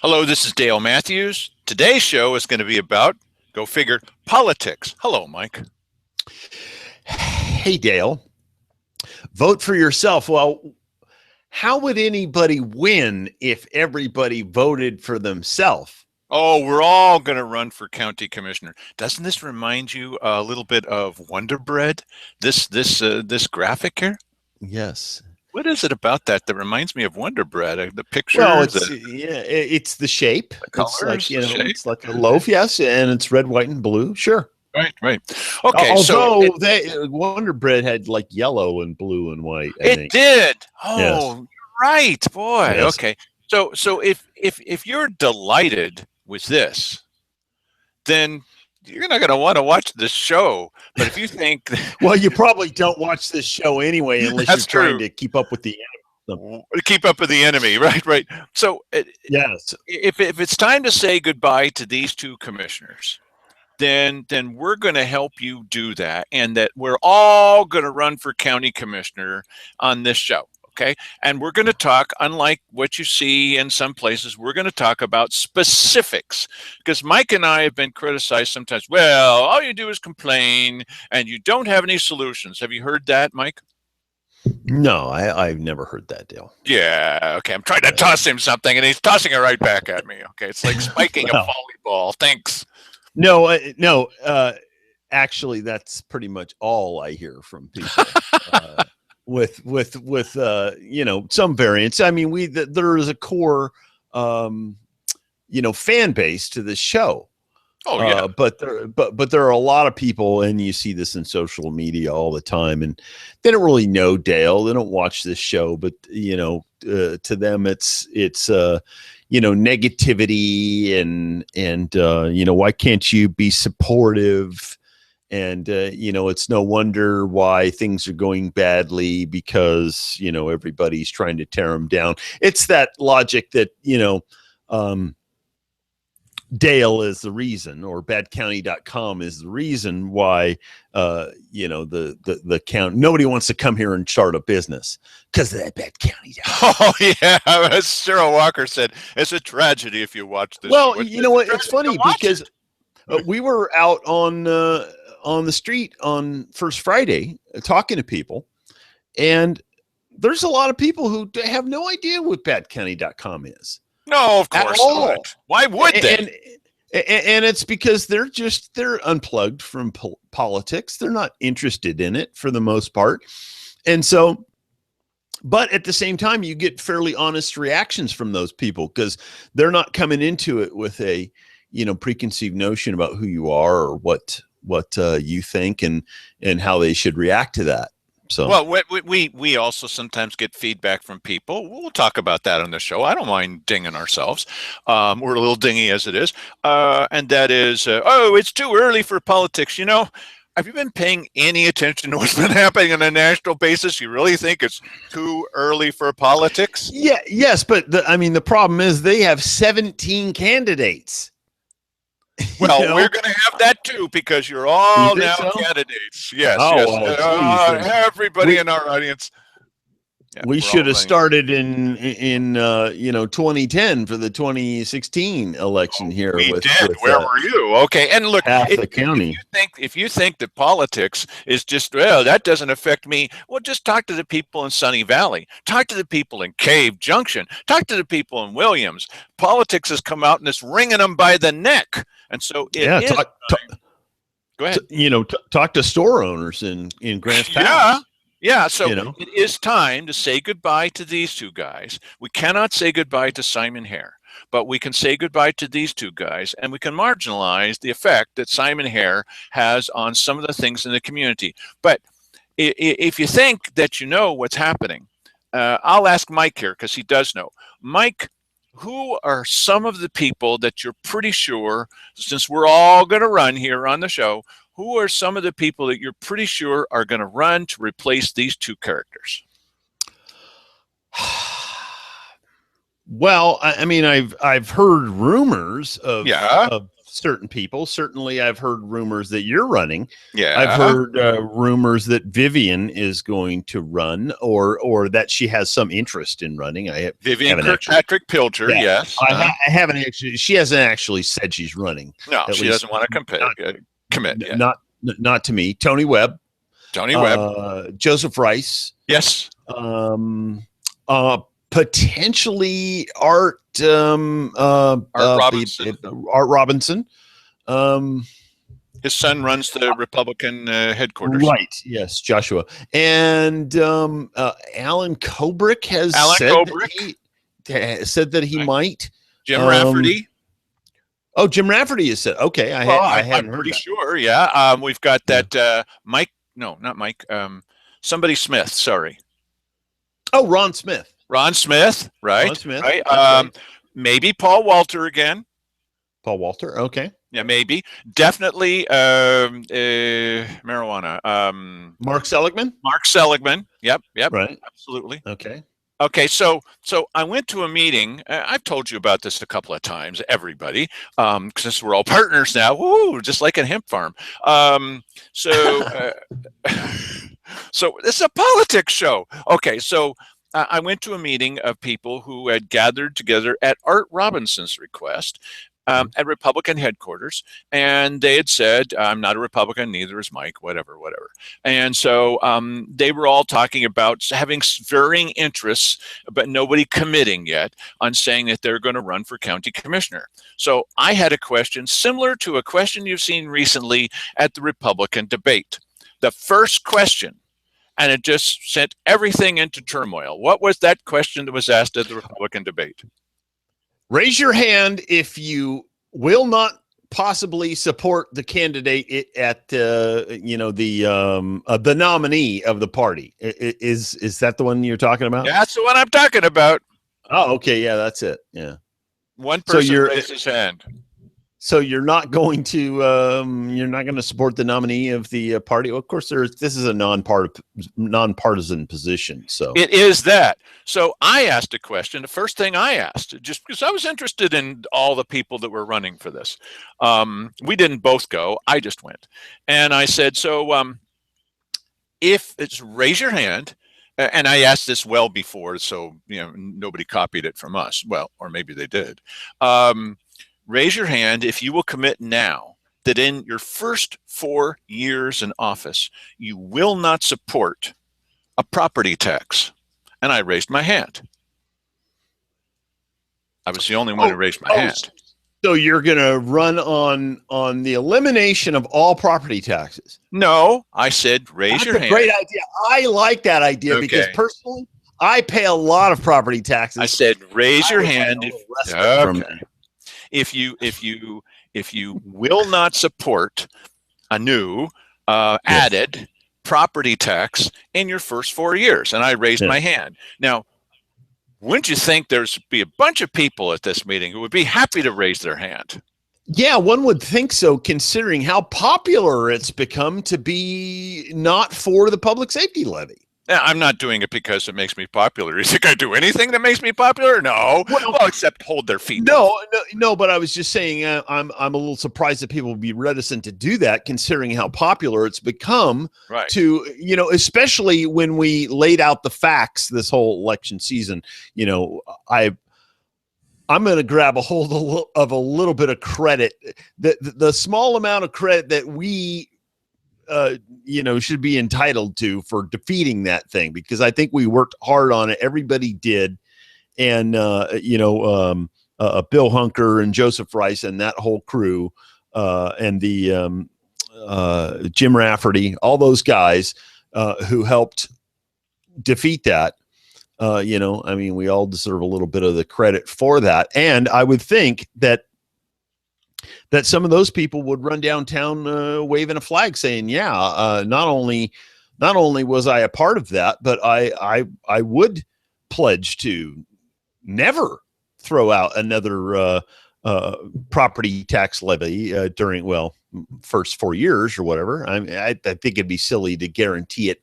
Hello, this is Dale Matthews. Today's show is going to be about, go figure, politics. Hello, Mike. Hey, Dale. Vote for yourself. Well, how would anybody win if everybody voted for themselves? Oh, we're all going to run for county commissioner. Doesn't this remind you a little bit of Wonder Bread? This graphic here. Yes. What is it about that reminds me of Wonder Bread? The picture, Well, the it's the shape. It's like, colors, the shape. it's like a loaf, yes, and it's red, white, and blue. Sure. Right. Okay, Although Wonder Bread had like yellow and blue and white, I it think. did. Yes. Oh, right, boy. Yes. Okay. So if you're delighted with this, then you're not going to want to watch this show. But if you think, Well, you probably don't watch this show anyway unless you're trying to keep up with the enemy. Keep up with the enemy, right. So Yes. if it's time to say goodbye to these two commissioners, then we're going to help you do that, and that we're all going to run for county commissioner on this show. Okay. And we're going to talk, unlike what you see in some places, we're going to talk about specifics, because Mike and I have been criticized sometimes. Well, all you do is complain and you don't have any solutions. Have you heard that, Mike? No, I've never heard that, Dale. Yeah. Okay. I'm trying to toss him something and he's tossing it right back at me. Okay. It's like spiking a volleyball. Thanks. No. Actually, that's pretty much all I hear from people. With some variants. I mean, there is a core fan base to this show. Oh yeah. But there are a lot of people, and you see this in social media all the time, and they don't really know Dale. They don't watch this show, but to them it's negativity and why can't you be supportive? And, it's no wonder why things are going badly because, everybody's trying to tear them down. It's that logic that, Dale is the reason, or badcounty.com is the reason why, the count, nobody wants to come here and start a business because of that bad county. Oh, yeah. As Cheryl Walker said, it's a tragedy if you watch this. Well, you know what? It's funny because we were out on the street on First Friday talking to people, and there's a lot of people who have no idea what badcounty.com is. No, of course not. Why would they? And it's because they're unplugged from politics. They're not interested in it for the most part. And so, but at the same time, you get fairly honest reactions from those people because they're not coming into it with a, preconceived notion about who you are or what you think and how they should react to that. So, well, we also sometimes get feedback from people. We'll talk about that on the show. I don't mind dinging ourselves. We're a little dingy as it is. And that is, it's too early for politics. Have you been paying any attention to what's been happening on a national basis? You really think it's too early for politics? Yeah, yes. But the problem is they have 17 candidates. Well, we're going to have that too because you're all now candidates. Yes, yes. Everybody in our audience. Yeah, we should have started in 2010 for the 2016 election here. We did. Where were you? Okay, and look, half the county. If you think that politics is just that doesn't affect me, well, just talk to the people in Sunny Valley. Talk to the people in Cave Junction. Talk to the people in Williams. Politics has come out and it's wringing them by the neck, and so go ahead. Talk to store owners in Grants Pass. Yeah, so it is time to say goodbye to these two guys. We cannot say goodbye to Simon Hare, but we can say goodbye to these two guys, and we can marginalize the effect that Simon Hare has on some of the things in the community. But if you think that you know what's happening, I'll ask Mike here because he does know. Mike, who are some of the people that you're pretty sure, since we're all going to run here on the show, who are some of the people that you're pretty sure are going to run to replace these two characters? Well, I mean, I've heard rumors Yeah, of certain people. Certainly, I've heard rumors that you're running. I've yeah. heard rumors that Vivian is going to run, or that she has some interest in running. Vivian haven't actually. Kirkpatrick Pilger, Yeah, yes. I haven't actually. She hasn't actually said she's running. No, At she least doesn't want to commit yet. not to me. Tony Webb, Tony Webb, Joseph Rice, yes. um, potentially Art Robinson. Art Robinson. His son runs the Republican headquarters. Right. Yes, Joshua. And Alan Kubrick has said that he Right. might. Jim Rafferty. Oh, Jim Rafferty has said. Okay, I'm pretty sure. Yeah. We've got that Mike. No, not Mike. Somebody Smith. Sorry. Oh, Ron Smith. Ron Smith. Right. Ron Smith. Right. Okay. Maybe Paul Walter again. Paul Walter. Okay. Yeah, maybe. Definitely marijuana. Mark Seligman. Mark Seligman. Yep. Right. Absolutely. Okay. So I went to a meeting. I've told you about this a couple of times, everybody, because we're all partners now. Woo, just like a hemp farm. So this is a politics show. Okay, so I went to a meeting of people who had gathered together at Art Robinson's request. At Republican headquarters, and they had said, I'm not a Republican, neither is Mike, whatever. And so they were all talking about having varying interests, but nobody committing yet on saying that they're going to run for county commissioner. So I had a question similar to a question you've seen recently at the Republican debate. The first question, and it just sent everything into turmoil. What was that question that was asked at the Republican debate? Raise your hand if you will not possibly support the candidate at the nominee of the party. Is that the one you're talking about? Yeah, that's the one I'm talking about. Oh, okay. Yeah, that's it. Yeah. One person raised his hand. So you're not going to support the nominee of the party. Well, of course, this is a nonpartisan position. So it is that. So I asked a question. The first thing I asked, just because I was interested in all the people that were running for this, we didn't both go. I just went, and I said, so if it's raise your hand. And I asked this well before, so nobody copied it from us. Well, or maybe they did. Raise your hand if you will commit now that in your first 4 years in office, you will not support a property tax. And I raised my hand. I was the only one who raised my hand. So you're going to run on the elimination of all property taxes? No, I said raise your hand. Great idea. I like that idea because personally, I pay a lot of property taxes. I said raise your hand. If you will not support a new added property tax in your first 4 years, and I raised my hand. Now, wouldn't you think there's be a bunch of people at this meeting who would be happy to raise their hand? Yeah, one would think so, considering how popular it's become to be not for the public safety levy. I'm not doing it because it makes me popular. You think I do anything that makes me popular? No. Well, except hold their feet. No. But I was just saying, I'm a little surprised that people would be reticent to do that, considering how popular it's become. Right. To especially when we laid out the facts this whole election season. I'm going to grab a hold of a little bit of credit. The small amount of credit that we should be entitled to for defeating that thing, because I think we worked hard on it. Everybody did. And, Bill Hunker and Joseph Rice and that whole crew, and the Jim Rafferty, all those guys who helped defeat that. We all deserve a little bit of the credit for that. And I would think that some of those people would run downtown waving a flag saying, not only was I a part of that, but I would pledge to never throw out another property tax levy during, first 4 years or whatever. I think it'd be silly to guarantee it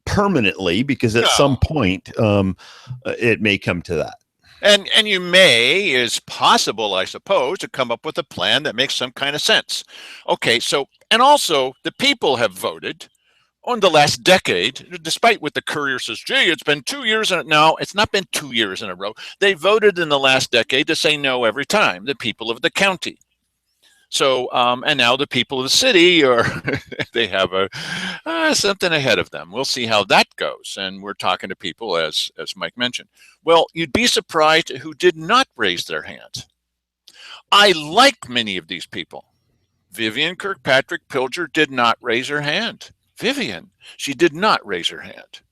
permanently, because at some point it may come to that. And you may, is possible, I suppose, to come up with a plan that makes some kind of sense. Okay, so, and also the people have voted on the last decade, despite what the Courier says, gee, it's been 2 years in it. No, it's not been 2 years in a row. They voted in the last decade to say no every time, the people of the county. So, and now the people of the city are, they have something ahead of them. We'll see how that goes. And we're talking to people, as Mike mentioned. Well, you'd be surprised who did not raise their hand. I like many of these people. Vivian Kirkpatrick Pilger did not raise her hand. Vivian, she did not raise her hand.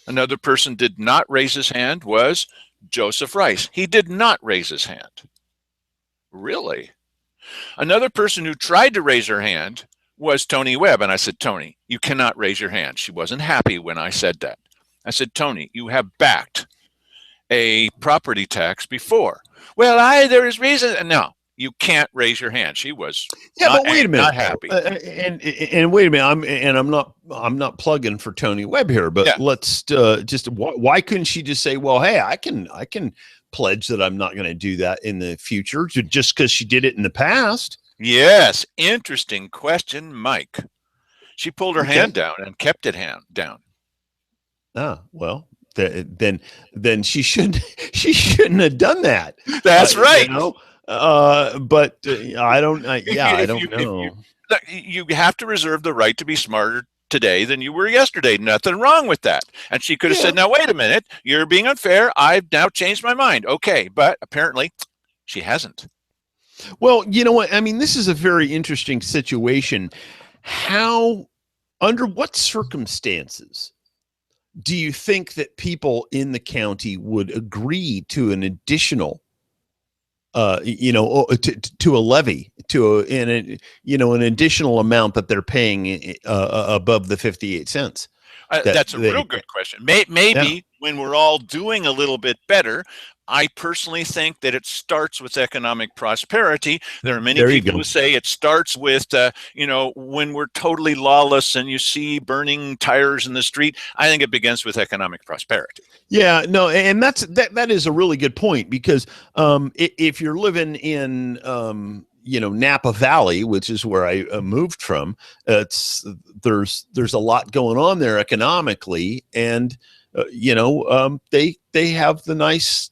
Another person did not raise his hand was Joseph Rice. He did not raise his hand. Really? Another person who tried to raise her hand was Tony Webb. And I said, Tony, you cannot raise your hand. She wasn't happy when I said that. I said, Tony, you have backed a property tax before. Well, there is reason. No, you can't raise your hand. She was but wait a minute, not happy. And wait a minute. I'm not plugging for Tony Webb here, but let's just why couldn't she just say, well, hey, I can pledge that I'm not going to do that in the future, just because she did it in the past? Yes, interesting question, Mike. She pulled her hand down and kept it down. Ah, well, then she shouldn't have done that. That's right. You know? But I don't. I don't know. You have to reserve the right to be smarter today than you were yesterday. Nothing wrong with that. And she could have said, now, wait a minute, you're being unfair. I've now changed my mind. Okay. But apparently she hasn't. Well, you know what? I mean, this is a very interesting situation. Under what circumstances do you think that people in the county would agree to an additional to a levy, an additional amount that they're paying above the 58 cents? That's a real good question. Maybe when we're all doing a little bit better, I personally think that it starts with economic prosperity. There are many people who say it starts with, when we're totally lawless and you see burning tires in the street. I think it begins with economic prosperity. Yeah, no, and that is a really good point, because if you're living in Napa Valley, which is where I moved from, there's a lot going on there economically, and they have the nice,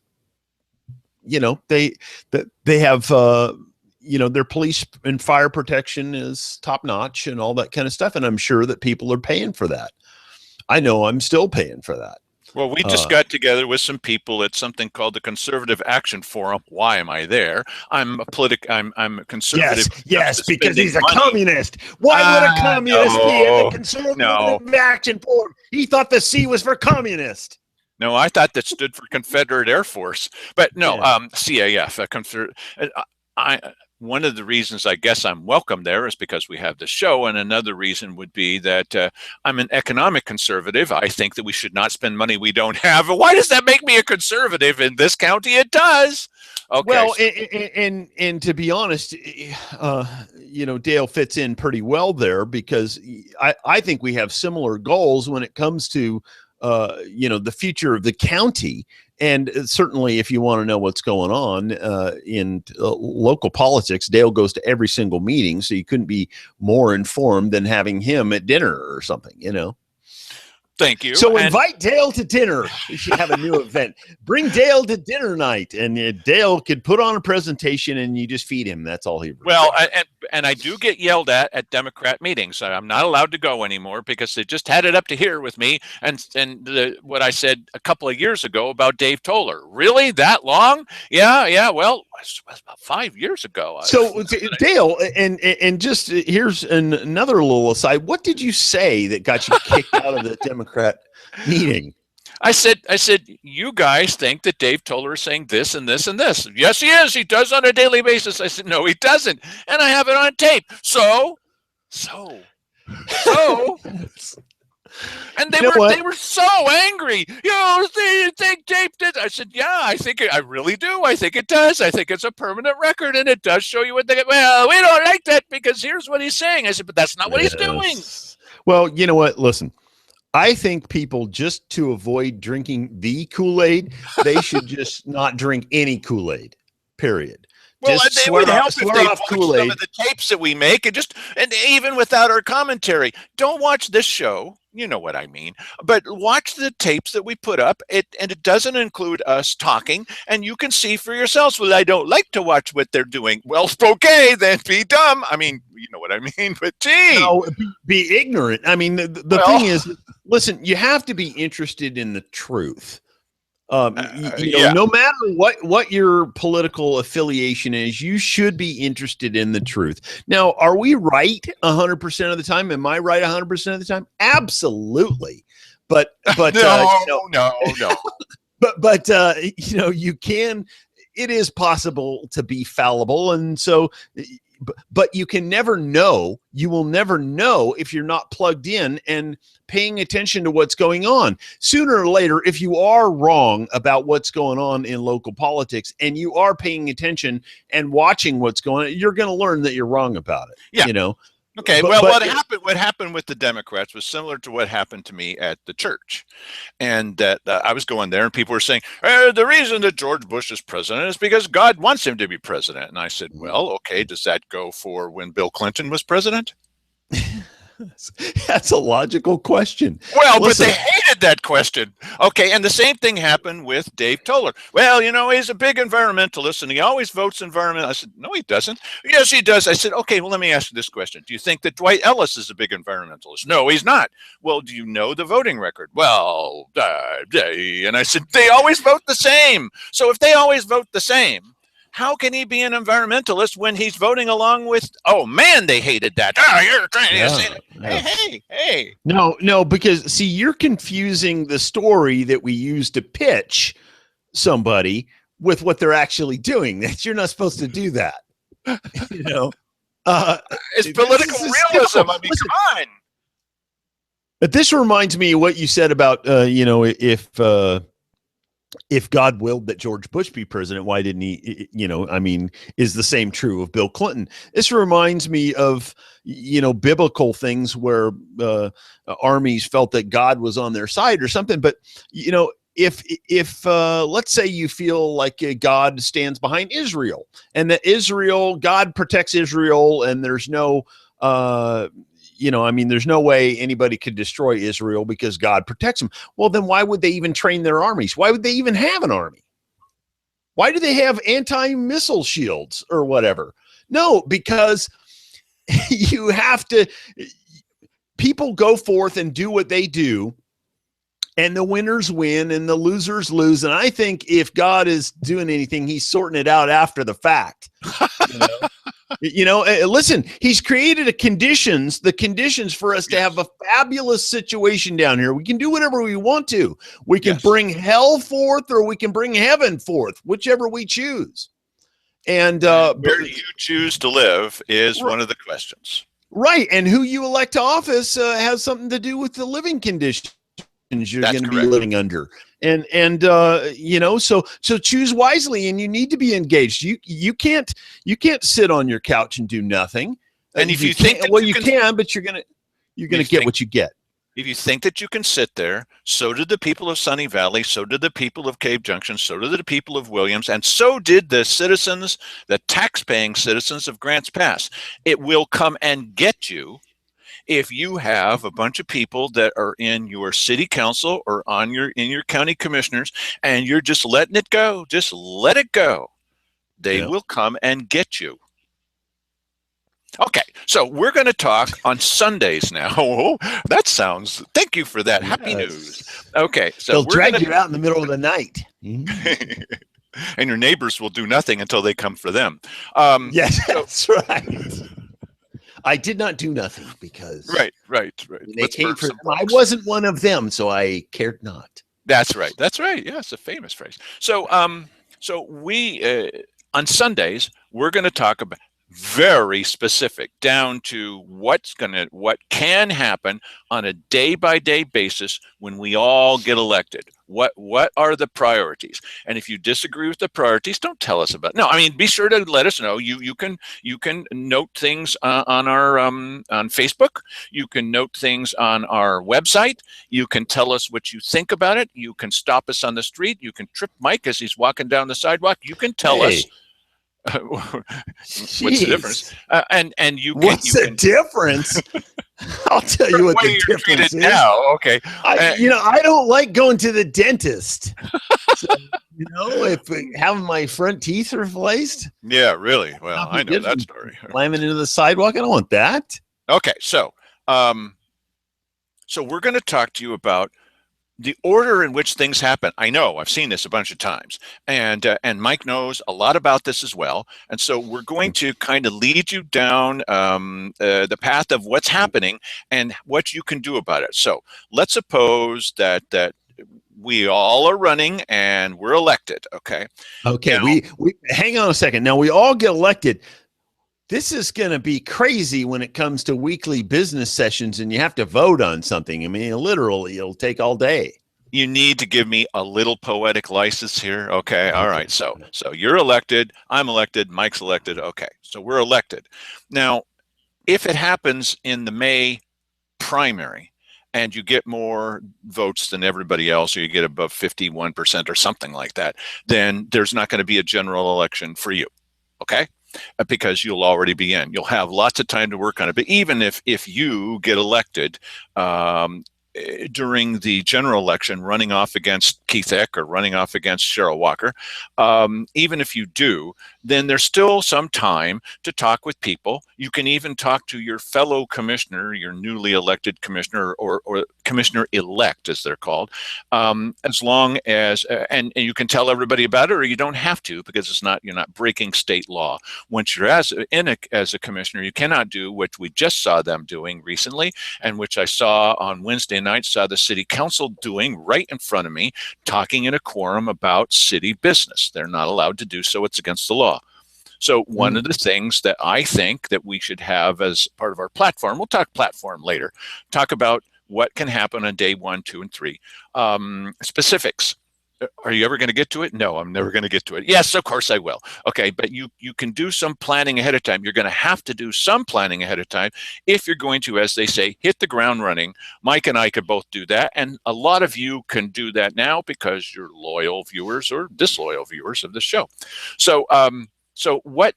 they have their police and fire protection is top notch and all that kind of stuff, and I'm sure that people are paying for that. I know I'm still paying for that. Well, we just got together with some people at something called the Conservative Action Forum. Why am I there? I'm a conservative. Yes, because he's a communist. Why would a communist be at the Conservative Action Forum? He thought the C was for communist. No, I thought that stood for Confederate Air Force. But no, CAF. One of the reasons I guess I'm welcome there is because we have the show, and another reason would be that I'm an economic conservative. I think that we should not spend money we don't have. Why does that make me a conservative? In this county, it does. Okay. Well, and to be honest, Dale fits in pretty well there, because I think we have similar goals when it comes to the future of the county. And certainly, if you want to know what's going on in local politics, Dale goes to every single meeting, so you couldn't be more informed than having him at dinner or something, Thank you. So invite Dale to dinner. We should have a new event. Bring Dale to dinner night, and Dale could put on a presentation, and you just feed him. That's all he. Well, and I do get yelled at Democrat meetings. I'm not allowed to go anymore because they just had it up to here with me. And what I said a couple of years ago about Dave Toller. Really, that long? Yeah. Well, it was about 5 years ago. So Dale, and just here's another little aside. What did you say that got you kicked out of the Democrat meeting? I said, you guys think that Dave Toller is saying this and this and this. Yes, he is. He does on a daily basis. I said, no, he doesn't. And I have it on tape. So. And they were so angry. You think Dave did? I said, yeah, I really do. I think it does. I think it's a permanent record, and it does show you what they get. Well, we don't like that because here's what he's saying. I said, but that's not what he's doing. Well, you know what? Listen. I think people, just to avoid drinking the Kool-Aid, they should just not drink any Kool-Aid, period. Well, Just it would help if swear they off watched some Kool-Aid. of the tapes that we make, and even without our commentary. Don't watch this show. You know what I mean. But watch the tapes that we put up. And it doesn't include us talking, and you can see for yourselves. Well, I don't like to watch what they're doing. Well, okay, then be dumb. I mean, you know what I mean. But gee, No, be ignorant. I mean, the thing is, listen, you have to be interested in the truth. Yeah. No matter what your political affiliation is, you should be interested in the truth. Now, are we right 100% of the time? Am I right 100% of the time? Absolutely. But no. but you can. It is possible to be fallible, and so. But you can never know. You will never know if you're not plugged in and paying attention to what's going on. Sooner or later, if you are wrong about what's going on in local politics and you are paying attention and watching what's going on, you're going to learn that you're wrong about it. Yeah. Okay. What happened with the Democrats was similar to what happened to me at the church, and that I was going there, and people were saying the reason that George Bush is president is because God wants him to be president. And I said, well, okay, does that go for when Bill Clinton was president? That's a logical question. Well, listen, but they hated that question. Okay, and the same thing happened with Dave Toller. Well, he's a big environmentalist, and he always votes environmental. I said, no, he doesn't. Yes, he does. I said, okay, well, let me ask you this question. Do you think that Dwight Ellis is a big environmentalist? No, he's not. Well, do you know the voting record? Well, and I said, they always vote the same. So if they always vote the same, how can he be an environmentalist when he's voting along with? Oh man, they hated that. Oh, you're trying to say that. Yeah. Hey. No, because see, you're confusing the story that we use to pitch somebody with what they're actually doing. That you're not supposed to do that. It's political realism. I mean, come on. But this reminds me of what you said about if God willed that George Bush be president, why didn't he, is the same true of Bill Clinton? This reminds me of, biblical things where armies felt that God was on their side or something. But, if let's say you feel like God stands behind Israel and that God protects Israel and there's no, there's no way anybody could destroy Israel because God protects them. Well, then why would they even train their armies? Why would they even have an army? Why do they have anti-missile shields or whatever? No, because people go forth and do what they do, and the winners win and the losers lose. And I think if God is doing anything, he's sorting it out after the fact. Listen, he's created the conditions for us to have a fabulous situation down here. We can do whatever we want to. We can bring hell forth or we can bring heaven forth, whichever we choose. And where you choose to live is one of the questions. Right. And who you elect to office has something to do with the living conditions you're going to be living under. So choose wisely, and you need to be engaged. You can't sit on your couch and do nothing. And if you think you can, but you're gonna get what you get. If you think that you can sit there, so did the people of Sunny Valley, so did the people of Cave Junction, so did the people of Williams, and so did the tax-paying citizens of Grants Pass. It will come and get you if you have a bunch of people that are in your city council or in your county commissioners, and you're just letting it go. Just let it go. They will come and get you. Okay, so we're going to talk on Sundays now. Oh, thank you for that. Happy news. Okay, so they'll drag you out in the middle of the night. And your neighbors will do nothing until they come for them. Yes, that's right. I did not do nothing because right. They came for them. I wasn't one of them, so I cared not. That's right. Yeah, it's a famous phrase. So, we on Sundays we're going to talk about very specific down to what can happen on a day-by-day basis when we all get elected. What are the priorities? And if you disagree with the priorities, don't tell us about it. No, I mean, be sure to let us know. You can note things on our on Facebook. You can note things on our website. You can tell us what you think about it. You can stop us on the street. You can trip Mike as he's walking down the sidewalk. You can tell us what's the difference. And you can. What's the difference? I'll tell you what the difference is. Now, okay. I don't like going to the dentist. So, if having my front teeth replaced. Yeah, really. Well, I know that story. Slamming into the sidewalk. I don't want that. Okay, so we're going to talk to you about the order in which things happen. I know I've seen this a bunch of times, and Mike knows a lot about this as well. And so we're going to kind of lead you down the path of what's happening and what you can do about it. So let's suppose that we all are running and we're elected. Okay. Okay. Now, we hang on a second. Now we all get elected. This is going to be crazy when it comes to weekly business sessions and you have to vote on something. I mean, literally, it'll take all day. You need to give me a little poetic license here. Okay. All right. So you're elected. I'm elected. Mike's elected. Okay. So we're elected. Now, if it happens in the May primary and you get more votes than everybody else, or you get above 51% or something like that, then there's not going to be a general election for you. Okay. Because you'll already be in. You'll have lots of time to work on it. But even if you get elected during the general election, running off against Keith Eck or running off against Cheryl Walker, even if you do, then there's still some time to talk with people. You can even talk to your fellow commissioner, your newly elected commissioner, or commissioner-elect, as they're called, as long as, and you can tell everybody about it, or you don't have to, because you're not breaking state law. Once you're as a commissioner, you cannot do what we just saw them doing recently, and which I saw on Wednesday night, saw the city council doing right in front of me, talking in a quorum about city business. They're not allowed to do so. It's against the law. So one of the things that I think that we should have as part of our platform, we'll talk platform later, talk about what can happen on day 1, 2, and 3. Specifics. Are you ever going to get to it? No, I'm never going to get to it. Yes, of course I will. Okay, but you can do some planning ahead of time. You're going to have to do some planning ahead of time if you're going to, as they say, hit the ground running. Mike and I could both do that, and a lot of you can do that now because you're loyal viewers or disloyal viewers of the show. So, what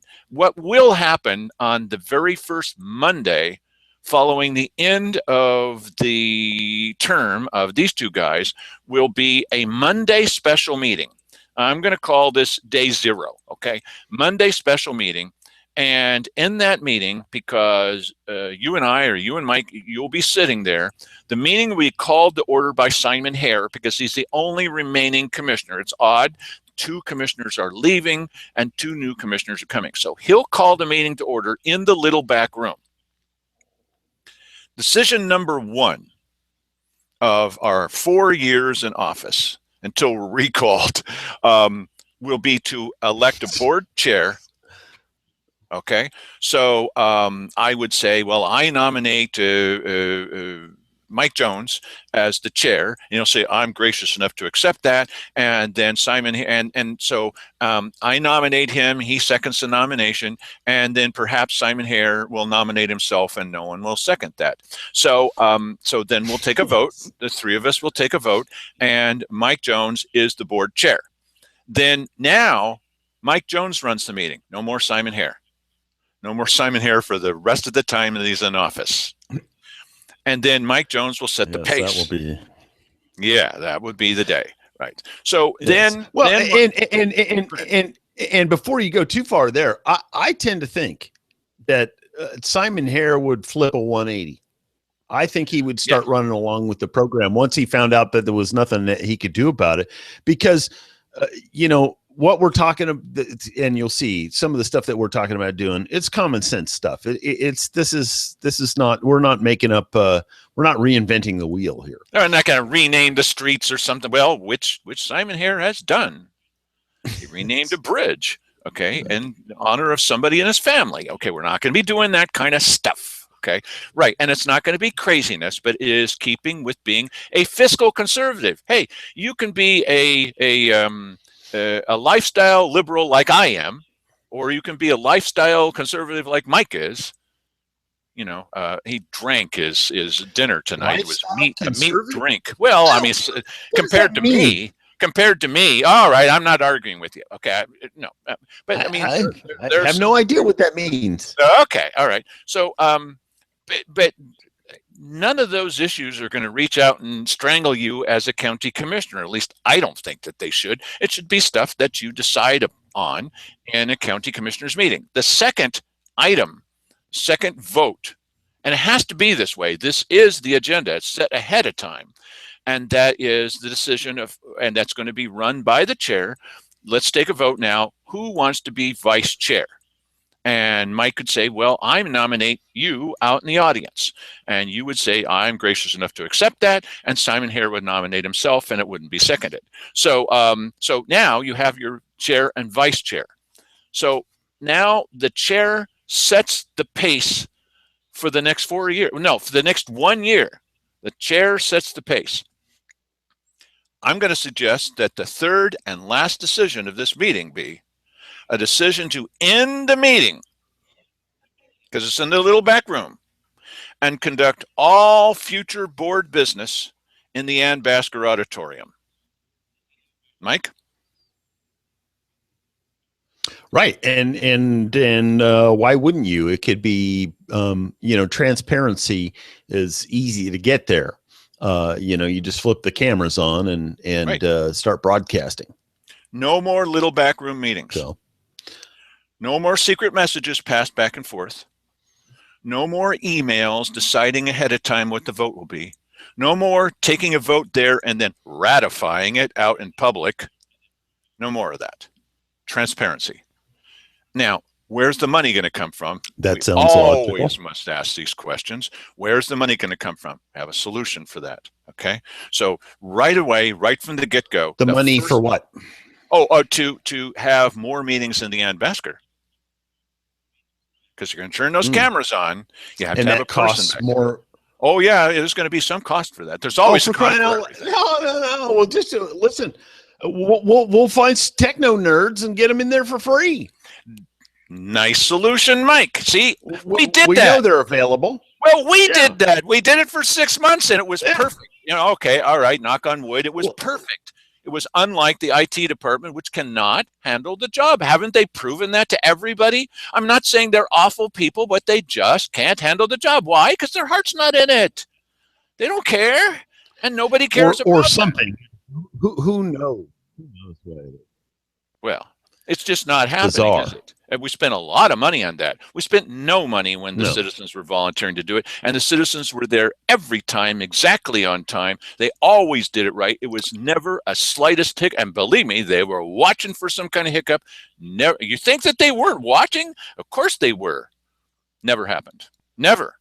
will happen on the very first Monday following the end of the term of these two guys will be a Monday special meeting. I'm going to call this day 0, okay? Monday special meeting. And in that meeting, because you and I, or you and Mike, you'll be sitting there, the meeting will be called to order by Simon Hare because he's the only remaining commissioner. It's odd. 2 commissioners are leaving and 2 new commissioners are coming. So he'll call the meeting to order in the little back room. Decision number 1 of our 4 years in office until we're recalled will be to elect a board chair. Okay, so I would say, well, I nominate Mike Jones as the chair. He'll say, I'm gracious enough to accept that. And then Simon, so I nominate him. He seconds the nomination. And then perhaps Simon Hare will nominate himself and no one will second that. So then we'll take a vote. The 3 of us will take a vote. And Mike Jones is the board chair. Then now Mike Jones runs the meeting. No more Simon Hare. No more Simon Hare for the rest of the time that he's in office. And then Mike Jones will set the pace. That will be. Yeah, that would be the day, right? So yes. then, well, and before you go too far there, I tend to think that Simon Hare would flip a 180. I think he would start running along with the program once he found out that there was nothing that he could do about it, because what we're talking about, and you'll see some of the stuff that we're talking about doing, it's common sense stuff. This is not, we're not making up, we're not reinventing the wheel here. They're not going to rename the streets or something. Well, which Simon Hare has done. He renamed a bridge, okay, in honor of somebody in his family. Okay, we're not going to be doing that kind of stuff. Okay, right. And it's not going to be craziness, but it is keeping with being a fiscal conservative. Hey, you can be a lifestyle liberal like I am, or you can be a lifestyle conservative like Mike is. You know, he drank his dinner tonight. It was Lifestyle a meat conservative. drink. Well, I mean, What does that mean? compared to me, all right, I'm not arguing with you. Okay, no, but I mean, I have there's no idea what that means. okay, all right. So, but none of those issues are going to reach out and strangle you as a county commissioner. At least I don't think that they should. It should be stuff that you decide on in a county commissioners meeting. The second item, second vote, and it has to be this way. This is the agenda. It's set ahead of time. And that is the decision of, and that's going to be run by the chair. Let's take a vote now. Who wants to be vice chair? And Mike could say, well, I nominate you out in the audience. And you would say, I'm gracious enough to accept that. And Simon Hare would nominate himself and it wouldn't be seconded. So, so now you have your chair and vice chair. So now the chair sets the pace for the next 4 years. No, for the next 1 year. The chair sets the pace. I'm going to suggest that the third and last decision of this meeting be a decision to end the meeting, because it's in the little back room, and conduct all future board business in the Ann Basker Auditorium. Mike? Right. And why wouldn't you? It could be, transparency is easy to get there. You just flip the cameras on and right. Start broadcasting. No more little backroom meetings. So. No more secret messages passed back and forth. No more emails deciding ahead of time what the vote will be. No more taking a vote there and then ratifying it out in public. No more of that. Transparency. Now, where's the money going to come from? That sounds logical. Always must ask these questions. Where's the money going to come from? Have a solution for that. Okay. So right away, right from the get-go. The money for what? To have more meetings in the Ann Basker. Because you're going to turn those cameras on. You have to have a person back more. There. Oh yeah, there's going to be some cost for that. There's always a cost for everything. No. Well, just listen. We'll find techno nerds and get them in there for free. Nice solution, Mike. See, we did that. We know they're available. Well, we did that. We did it for 6 months, and it was perfect. Okay, all right, knock on wood. It was perfect. It was unlike the IT department, which cannot handle the job. Haven't they proven that to everybody? I'm not saying they're awful people, but they just can't handle the job. Why? Because their heart's not in it. They don't care, and nobody cares about or something. Who knows? Who knows what it is? Well, it's just not happening, is it? And we spent a lot of money on that. We spent no money when the citizens were volunteering to do it. And the citizens were there every time, exactly on time. They always did it right. It was never a slightest hiccup. And believe me, they were watching for some kind of hiccup. Never. You think that they weren't watching? Of course they were. Never happened. Never.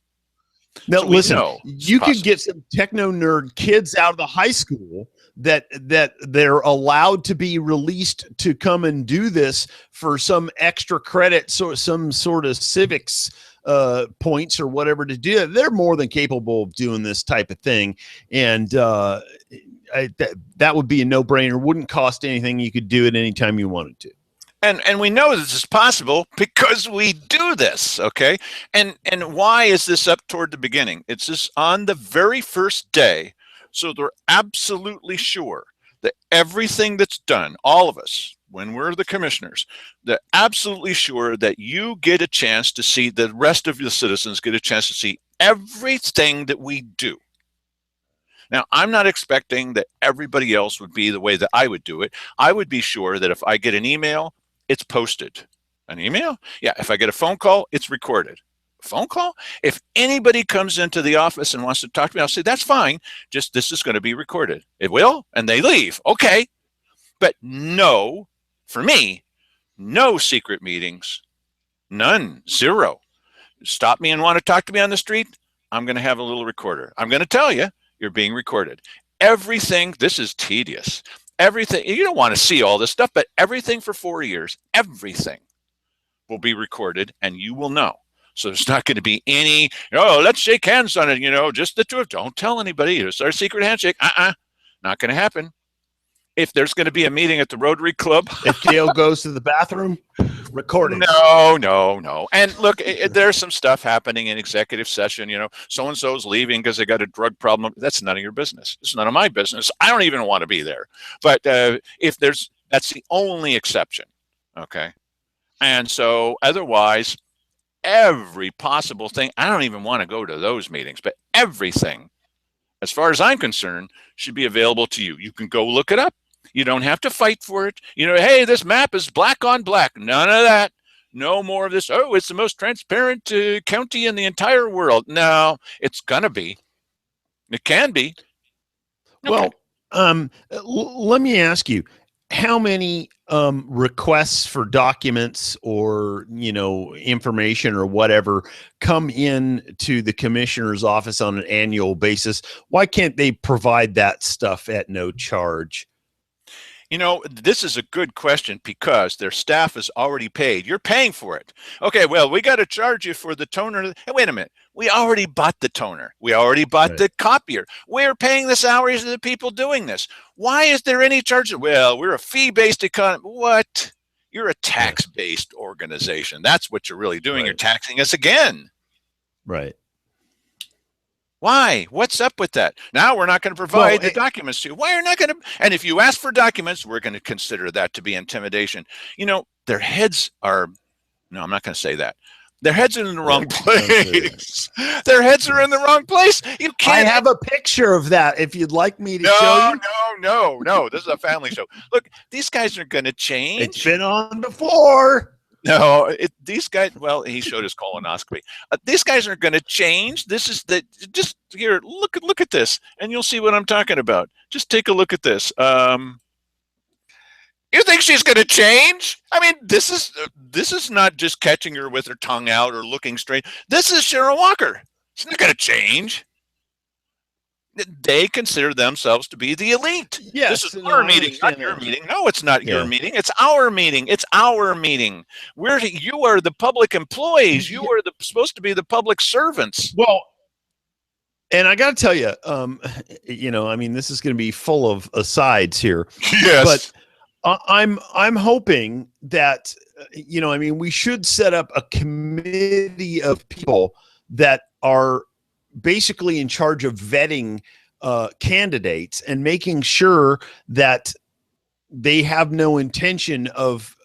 Now, listen, you could get some techno nerd kids out of the high school that they're allowed to be released to come and do this for some extra credit, so some sort of civics points or whatever to do. They're more than capable of doing this type of thing. And that would be a no-brainer. Wouldn't cost anything. You could do it anytime you wanted to. And we know this is possible because we do this, okay? And why is this up toward the beginning? It's just on the very first day, so they're absolutely sure that everything that's done, all of us, when we're the commissioners, they're absolutely sure that you get a chance to see, the rest of the citizens get a chance to see everything that we do. Now, I'm not expecting that everybody else would be the way that I would do it. I would be sure that if I get an email, it's posted. An email? Yeah. If I get a phone call, it's recorded. A phone call? If anybody comes into the office and wants to talk to me, I'll say, that's fine. Just this is going to be recorded. It will? And they leave. Okay. But no, for me, no secret meetings. None. Zero. Stop me and want to talk to me on the street, I'm going to have a little recorder. I'm going to tell you, you're being recorded. Everything, this is tedious. Everything, you don't want to see all this stuff, but everything for 4 years, everything will be recorded and you will know. So there's not going to be any, oh, let's shake hands on it, just the two of, don't tell anybody. It's our secret handshake. Not going to happen. If there's going to be a meeting at the Rotary Club. If Gail goes to the bathroom, record it. No. And look, there's some stuff happening in executive session. So-and-so's leaving because they got a drug problem. That's none of your business. It's none of my business. I don't even want to be there. But that's the only exception. Okay. And so otherwise, every possible thing, I don't even want to go to those meetings, but everything, as far as I'm concerned, should be available to you. You can go look it up. You don't have to fight for it. Hey, this map is black on black. None of that. No more of this. Oh, it's the most transparent county in the entire world. No, it's going to be. It can be. Okay. Well, let me ask you, how many requests for documents or information or whatever come in to the commissioner's office on an annual basis? Why can't they provide that stuff at no charge? This is a good question because their staff is already paid. You're paying for it. Okay, well, we got to charge you for the toner. Hey, wait a minute. We already bought the toner. We already bought the copier. We're paying the salaries of the people doing this. Why is there any charge? Well, we're a fee-based economy. What? You're a tax-based organization. That's what you're really doing. You're taxing us again. Right. Why? What's up with that? Now we're not going to provide the documents to you. Why are you not going to? And if you ask for documents, we're going to consider that to be intimidation. Their heads are, no, I'm not going to say that. Their heads are in the wrong place. Their heads are in the wrong place. You can't. I have a picture of that if you'd like me to show you. No. This is a family show. Look, these guys are going to change. It's been on before. No, these guys, well, he showed his colonoscopy. These guys are going to change. This is just here, look at this, and you'll see what I'm talking about. Just take a look at this. You think she's going to change? I mean, this is not just catching her with her tongue out or looking straight. This is Cheryl Walker. She's not going to change. They consider themselves to be the elite. Yes, this is our meeting, not your meeting. No, it's not your meeting. It's our meeting. It's our meeting. You are the public employees. You are supposed to be the public servants. Well, and I got to tell you, I mean, this is going to be full of asides here. Yes, but I'm hoping that I mean, we should set up a committee of people that are basically in charge of vetting candidates and making sure that they have no intention of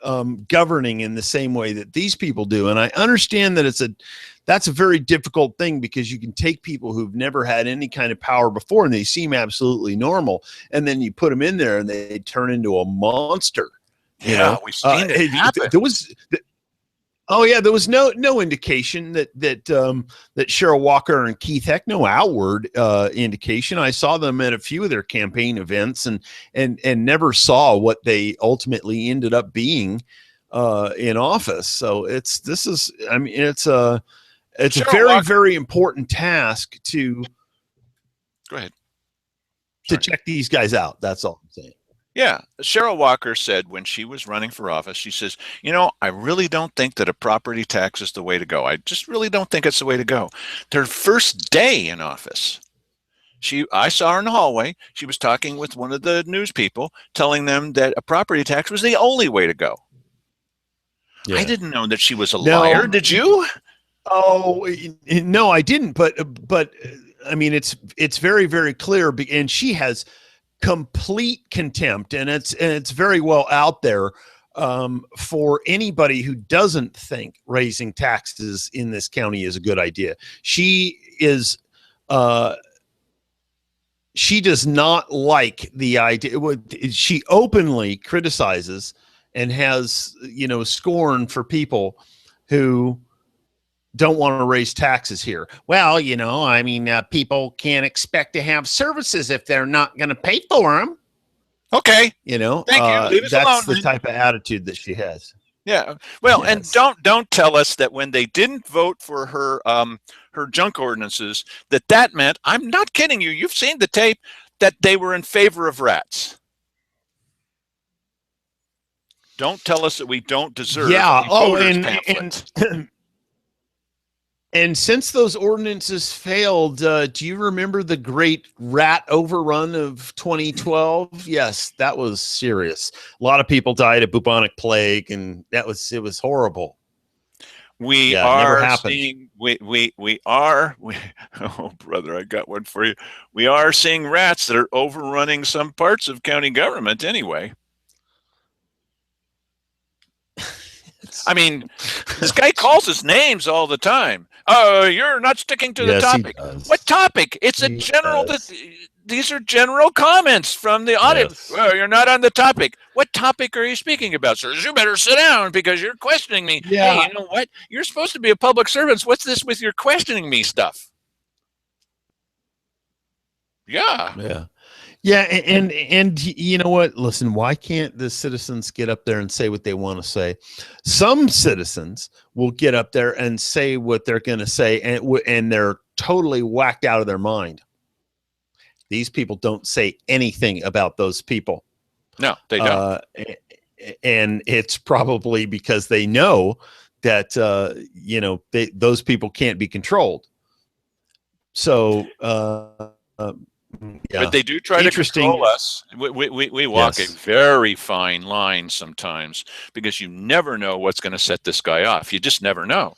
governing in the same way that these people do. And I understand that that's a very difficult thing because you can take people who've never had any kind of power before and they seem absolutely normal, and then you put them in there and they turn into a monster. We've seen it happen. There was no indication that Cheryl Walker and Keith Heck, no outward indication. I saw them at a few of their campaign events and never saw what they ultimately ended up being in office. So it's a very, Walker, very important task to go ahead. to check these guys out. That's all I'm saying. Yeah. Cheryl Walker said when she was running for office, she says, I really don't think that a property tax is the way to go. I just really don't think it's the way to go. Their first day in office, I saw her in the hallway. She was talking with one of the news people, telling them that a property tax was the only way to go. Yeah. I didn't know that she was a liar. Did you? Oh, no, I didn't. But I mean, it's very, very clear. And she has complete contempt, and it's very well out there for anybody who doesn't think raising taxes in this county is a good idea. She does not like the idea. She openly criticizes and has scorn for people who don't want to raise taxes here. Well, I mean, people can't expect to have services if they're not going to pay for them. Okay. Thank you. That's the type of attitude that she has. Yeah. Well, yes. And don't tell us that when they didn't vote for her junk ordinances, that meant, I'm not kidding you, you've seen the tape, that they were in favor of rats. Don't tell us that we don't deserve and And since those ordinances failed, do you remember the great rat overrun of 2012? Yes, that was serious. A lot of people died of bubonic plague, and it was horrible. We Yeah, it never are happened. seeing oh brother, I got one for you. We are seeing rats that are overrunning some parts of county government anyway. I mean, this guy calls us names all the time. Oh, you're not sticking to the Yes, he topic. What does. topic? It's a He general. does. These are general comments from the audit. Yes. Well, you're not on the topic. What topic are you speaking about, sir? You better sit down because you're questioning me. Hey, Yeah. you know what? You're supposed to be a public servant. What's this with your questioning me stuff? Yeah. Yeah. Yeah, and you know what? Listen, why can't the citizens get up there and say what they want to say? Some citizens will get up there and say what they're going to say, and they're totally whacked out of their mind. These people don't say anything about those people. No, they don't. And it's probably because they know that those people can't be controlled. So yeah. But they do try to control us. We walk a very fine line sometimes because you never know what's going to set this guy off. You just never know.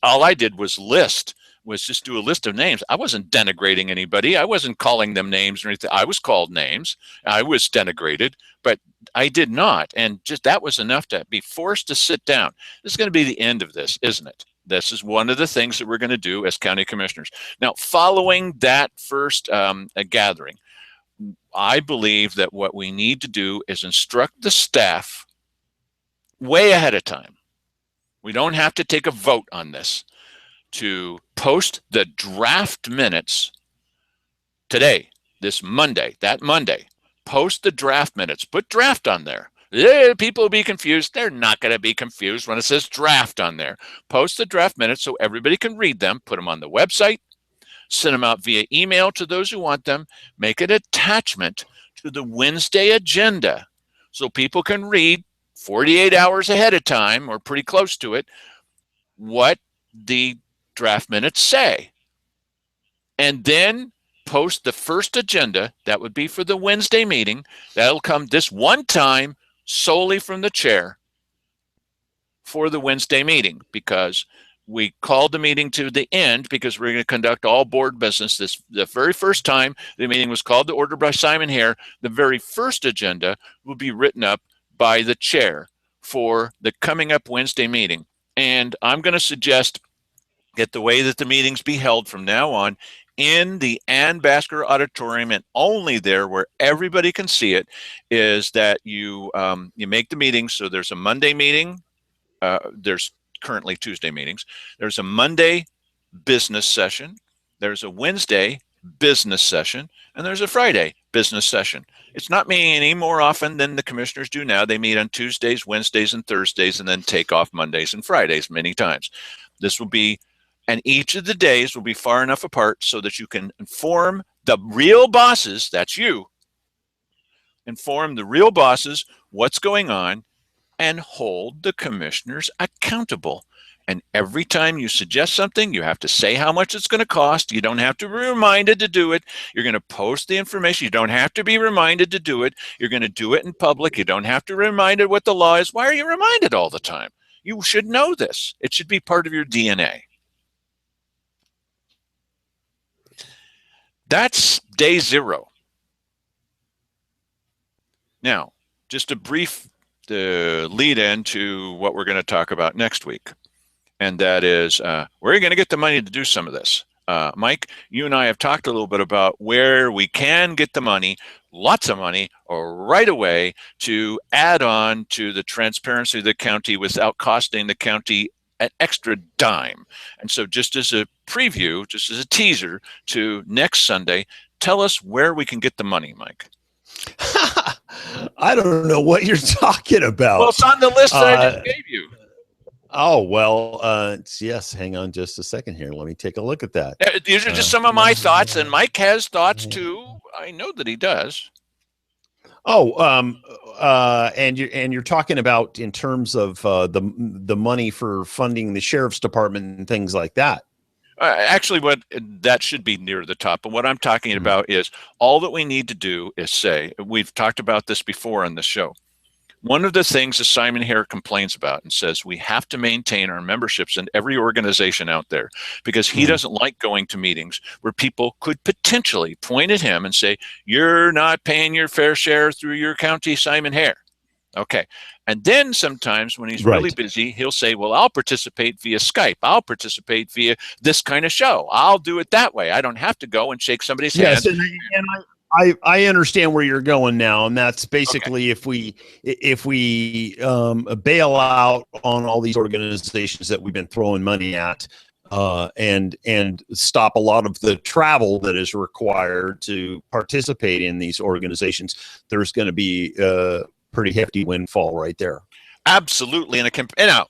All I did was just do a list of names. I wasn't denigrating anybody. I wasn't calling them names or anything. I was called names. I was denigrated, but I did not. And just that was enough to be forced to sit down. This is going to be the end of this, isn't it? This is one of the things that we're going to do as county commissioners. Now, following that first gathering, I believe that what we need to do is instruct the staff way ahead of time. We don't have to take a vote on this, to post the draft minutes today, this Monday, that Monday. Post the draft minutes. Put draft on there. People will be confused. They're not going to be confused when it says draft on there. Post the draft minutes so everybody can read them. Put them on the website. Send them out via email to those who want them. Make an attachment to the Wednesday agenda so people can read 48 hours ahead of time or pretty close to it what the draft minutes say. And then post the first agenda. That would be for the Wednesday meeting. That'll come this one time solely from the chair for the Wednesday meeting, because we called the meeting to the end because we're going to conduct all board business. The very first time the meeting was called to order by Simon Hare, the very first agenda will be written up by the chair for the coming up Wednesday meeting. And I'm going to suggest that the way that the meetings be held from now on in the Ann Basker Auditorium, and only there where everybody can see it, is that you make the meeting. So there's a Monday meeting. There's currently Tuesday meetings. There's a Monday business session. There's a Wednesday business session. And there's a Friday business session. It's not meeting any more often than the commissioners do now. They meet on Tuesdays, Wednesdays, and Thursdays, and then take off Mondays and Fridays many times. This will be, and each of the days will be far enough apart so that you can inform the real bosses, that's you, inform the real bosses what's going on, and hold the commissioners accountable. And every time you suggest something, you have to say how much it's going to cost. You don't have to be reminded to do it. You're going to post the information. You don't have to be reminded to do it. You're going to do it in public. You don't have to be reminded what the law is. Why are you reminded all the time? You should know this. It should be part of your DNA. That's day zero. Now, just a brief lead in to what we're going to talk about next week. And that is, where are you going to get the money to do some of this? Mike, you and I have talked a little bit about where we can get the money, lots of money, right away to add on to the transparency of the county without costing the county an extra dime. And so just as a preview, just as a teaser to next Sunday, tell us where we can get the money, Mike. I don't know what you're talking about. Well, it's on the list that I just gave you. Oh, well, yes. Hang on just a second here. Let me take a look at that. These are just some of my thoughts, and Mike has thoughts too. I know that he does. Oh, and you're talking about in terms of the money for funding the sheriff's department and things like that. Actually, what that should be near the top. But what I'm talking about is all that we need to do is say, we've talked about this before on the show. One of the things that Simon Hare complains about and says we have to maintain our memberships in every organization out there because he doesn't like going to meetings where people could potentially point at him and say, you're not paying your fair share through your county, Simon Hare. Okay. And then sometimes when he's really busy, he'll say, well, I'll participate via Skype. I'll participate via this kind of show. I'll do it that way. I don't have to go and shake somebody's hand. And I understand where you're going now. And that's basically if we bail out on all these organizations that we've been throwing money at, and stop a lot of the travel that is required to participate in these organizations, there's going to be pretty hefty windfall right there. Absolutely. And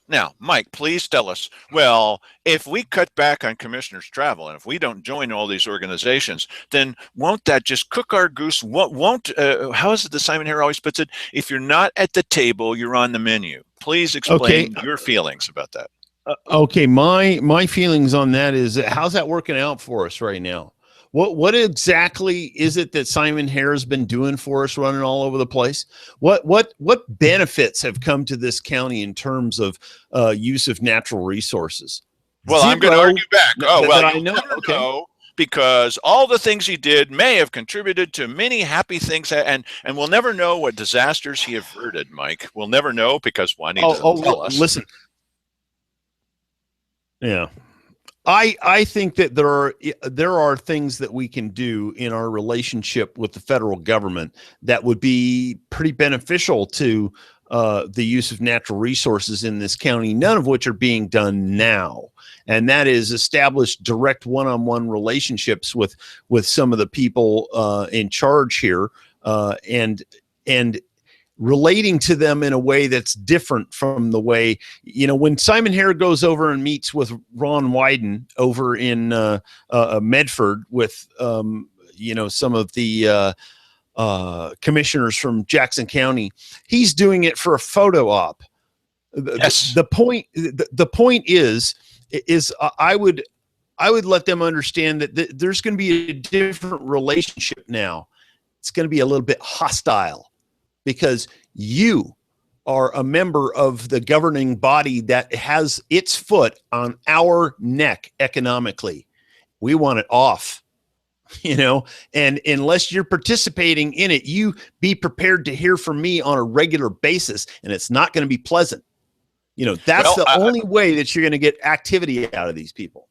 now, Mike, please tell us, well, if we cut back on commissioners' travel and if we don't join all these organizations, then won't that just cook our goose? How is it that Simon Hare always puts it? If you're not at the table, you're on the menu. Please explain your feelings about that. Okay. My feelings on that is, how's that working out for us right now? What exactly is it that Simon Hare has been doing for us, running all over the place? What benefits have come to this county in terms of use of natural resources? Well, I'm going to argue back. I know. Because all the things he did may have contributed to many happy things, and we'll never know what disasters he averted, Mike. We'll never know because one, he doesn't tell us. Listen. Yeah. I think that there are things that we can do in our relationship with the federal government that would be pretty beneficial to the use of natural resources in this county, none of which are being done now. And that is establish direct one-on-one relationships with some of the people in charge here, and relating to them in a way that's different from the way, when Simon Hare goes over and meets with Ron Wyden over in Medford with, some of the commissioners from Jackson County, he's doing it for a photo op. Yes. The point is I would let them understand that there's going to be a different relationship now. It's going to be a little bit hostile, because you are a member of the governing body that has its foot on our neck economically. We want it off, and unless you're participating in it, you be prepared to hear from me on a regular basis, and it's not going to be pleasant. That's the only way that you're going to get activity out of these people.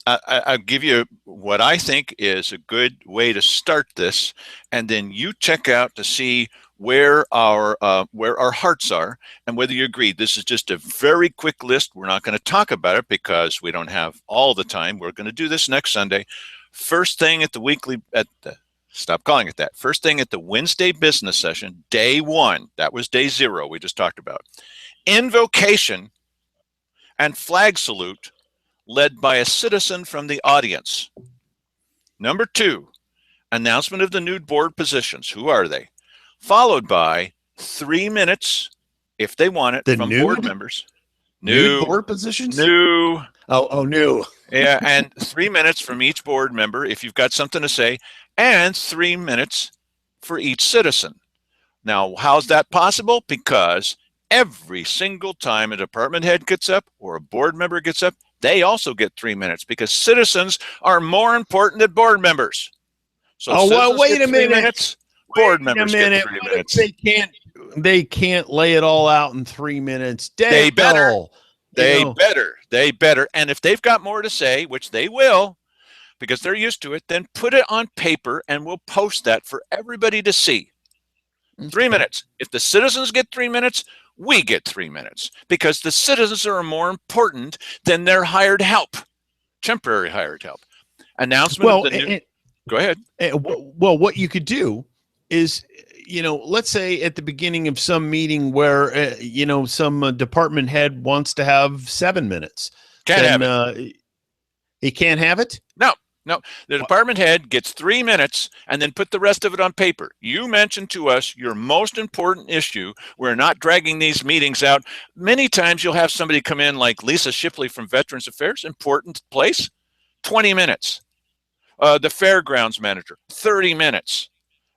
I'll give you what I think is a good way to start this, and then you check out to see where our hearts are and whether you agree. This is just a very quick list. We're not going to talk about it because we don't have all the time. We're going to do this next Sunday. First thing at the stop calling it that. First thing at the Wednesday business session, day 1. That was day 0 we just talked about. Invocation and flag salute led by a citizen from the audience. Number 2, announcement of the new board positions. Who are they? Followed by 3 minutes, if they want it, from board members. New board positions? New. Oh, new. Yeah, and 3 minutes from each board member if you've got something to say, and 3 minutes for each citizen. Now, how's that possible? Because every single time a department head gets up or a board member gets up, they also get 3 minutes, because citizens are more important than board members. So wait a minute. Minutes, board members get 3 minutes. They can't lay it all out in 3 minutes. They better. And if they've got more to say, which they will, because they're used to it, then put it on paper and we'll post that for everybody to see. 3 minutes. If the citizens get 3 minutes, we get 3 minutes, because the citizens are more important than their hired help, temporary hired help. Announcement of the new. Go ahead. Well, what you could do is, let's say at the beginning of some meeting where, some department head wants to have 7 minutes. Can't have it. He can't have it? No, the department head gets 3 minutes and then put the rest of it on paper. You mentioned to us your most important issue. We're not dragging these meetings out. Many times you'll have somebody come in like Lisa Shipley from Veterans Affairs, important place. 20 minutes. The fairgrounds manager, 30 minutes.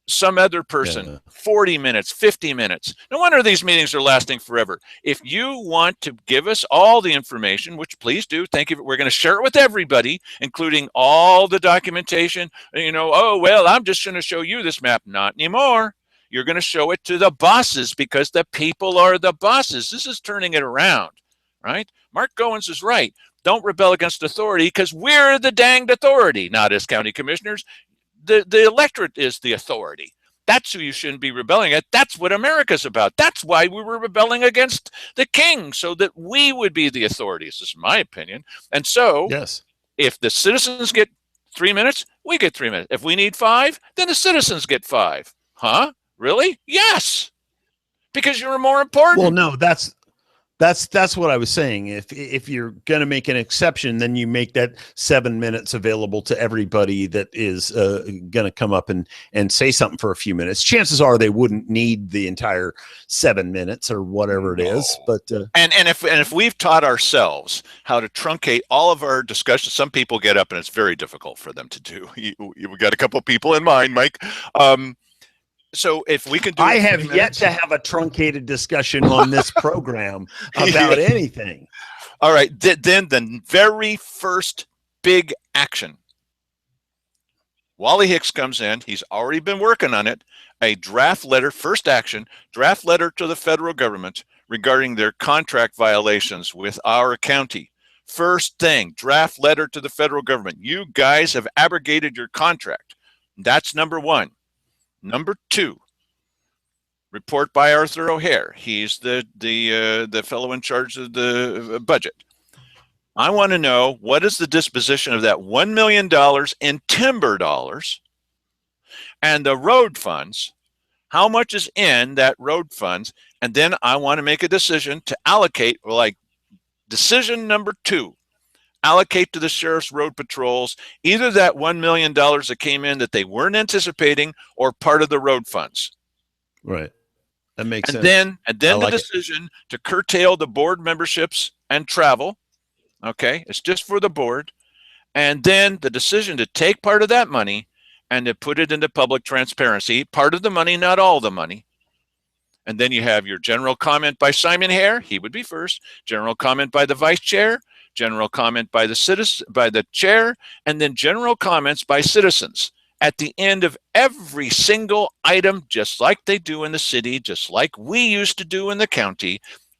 Some other person, 40 minutes, 50 minutes. No wonder these meetings are lasting forever. If you want to give us all the information, which please do, thank you. We're going to share it with everybody, including all the documentation. Oh, well, I'm just going to show you this map. Not anymore. You're going to show it to the bosses because the people are the bosses. This is turning it around, right? Mark Goins is right. Don't rebel against authority because we're the danged authority, not as county commissioners. The electorate is the authority. That's who you shouldn't be rebelling at. That's what America's about. That's why we were rebelling against the king, so that we would be the authorities. This is my opinion. And so, yes, if the citizens get 3 minutes, we get 3 minutes. If we need 5, then the citizens get 5. Huh? Really? Yes. Because you're more important. Well, no, that's what I was saying. If you're going to make an exception, then you make that 7 minutes available to everybody that is going to come up and say something for a few minutes. Chances are they wouldn't need the entire 7 minutes or whatever it is. But and if we've taught ourselves how to truncate all of our discussions, some people get up and it's very difficult for them to do. We got a couple of people in mind, Mike. So if we can do, I have yet to have a truncated discussion on this program about anything. All right. Then the very first big action. Wally Hicks comes in. He's already been working on it. A draft letter, first action, draft letter to the federal government regarding their contract violations with our county. First thing, draft letter to the federal government. You guys have abrogated your contract. That's number 1. Number 2, report by Arthur O'Hare. He's the fellow in charge of the budget. I want to know, what is the disposition of that $1 million in timber dollars and the road funds? How much is in that road funds? And then I want to make a decision to allocate, like decision number 2. Allocate to the sheriff's road patrols either that $1 million that came in that they weren't anticipating or part of the road funds. Right. That makes sense. And then the decision to curtail the board memberships and travel. Okay. It's just for the board. And then the decision to take part of that money and to put it into public transparency, part of the money, not all the money. And then you have your general comment by Simon Hare. He would be first. General comment by the vice chair. General comment by the chair, and then general comments by citizens at the end of every single item, just like they do in the city, just like we used to do in the county.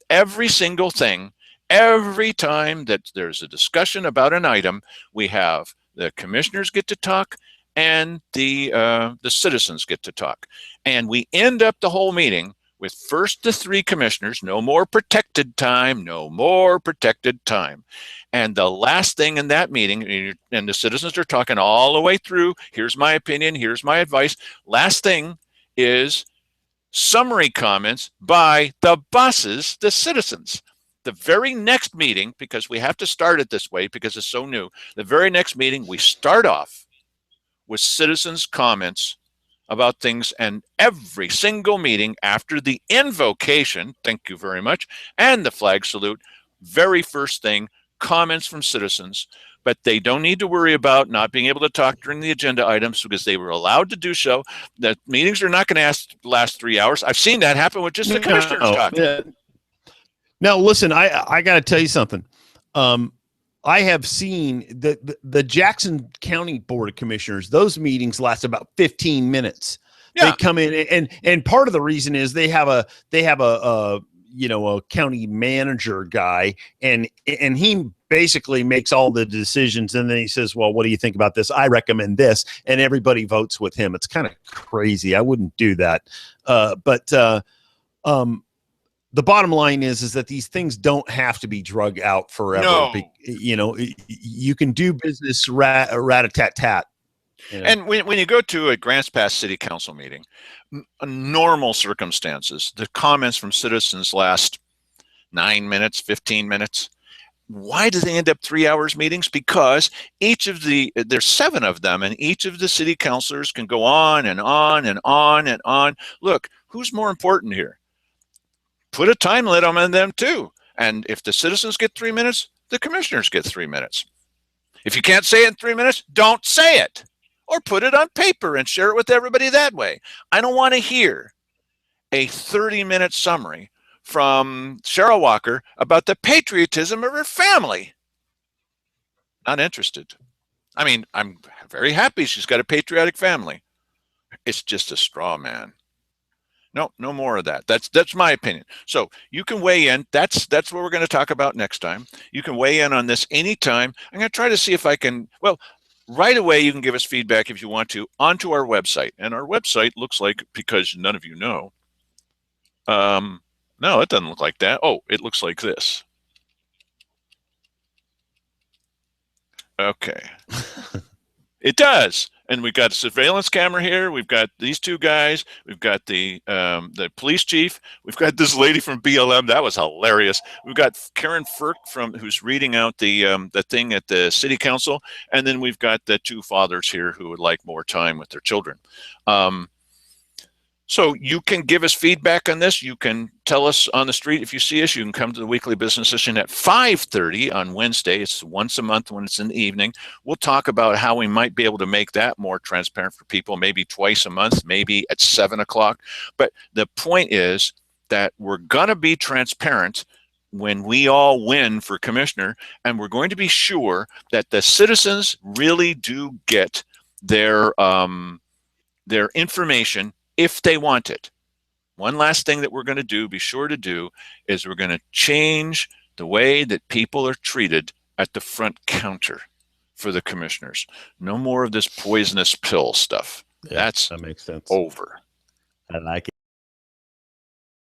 Every single thing, every time that there's a discussion about an item, we have the commissioners get to talk and the citizens get to talk. And we end up the whole meeting with first the 3 commissioners, no more protected time, no more protected time. And the last thing in that meeting, and the citizens are talking all the way through, here's my opinion, here's my advice. Last thing is summary comments by the bosses, the citizens. The very next meeting, because we have to start it this way because it's so new, the very next meeting, we start off with citizens' comments about things, and every single meeting after the invocation, thank you very much, and the flag salute, very first thing, comments from citizens. But they don't need to worry about not being able to talk during the agenda items because they were allowed to do so. The meetings are not going to last 3 hours. I've seen that happen with just the commissioners talking. Yeah. Now, listen, I got to tell you something. I have seen the Jackson County Board of Commissioners, those meetings last about 15 minutes. Yeah. They come in and part of the reason is they have a county manager guy and he basically makes all the decisions. And then he says, well, what do you think about this? I recommend this. And everybody votes with him. It's kind of crazy. I wouldn't do that. But the bottom line is that these things don't have to be drug out forever. No. You can do business rat-a-tat-tat. And when you go to a Grants Pass City Council meeting, normal circumstances, the comments from citizens last 9 minutes, 15 minutes. Why do they end up 3 hours meetings? Because there's 7 of them, and each of the city councilors can go on and on and on and on. Look, who's more important here? Put a time limit on them too. And if the citizens get 3 minutes, the commissioners get 3 minutes. If you can't say it in 3 minutes, don't say it, or put it on paper and share it with everybody that way. I don't want to hear a 30-minute summary from Cheryl Walker about the patriotism of her family. Not interested. I mean, I'm very happy she's got a patriotic family. It's just a straw man. No, no more of that. That's my opinion. So you can weigh in. That's what we're going to talk about next time. You can weigh in on this anytime. I'm going to try to see if I can, well, right away you can give us feedback if you want to onto our website. And our website looks like, because none of you know, no, it doesn't look like that. Oh, it looks like this. Okay. It does. And we've got a surveillance camera here. We've got these two guys. We've got the police chief. We've got this lady from BLM. That was hilarious. We've got Karen Firk who's reading out the thing at the city council, and then we've got the two fathers here who would like more time with their children. So you can give us feedback on this. You can tell us on the street if you see us. You can come to the weekly business session at 5:30 on Wednesday. It's once a month when it's in the evening. We'll talk about how we might be able to make that more transparent for people, maybe twice a month, maybe at 7 o'clock. But the point is that we're going to be transparent when we all win for commissioner, and we're going to be sure that the citizens really do get their information if they want it. One last thing that we're going to do, be sure to do, is we're going to change the way that people are treated at the front counter for the commissioners. No more of this poisonous pill stuff. Yeah, that makes sense. Over. I like it.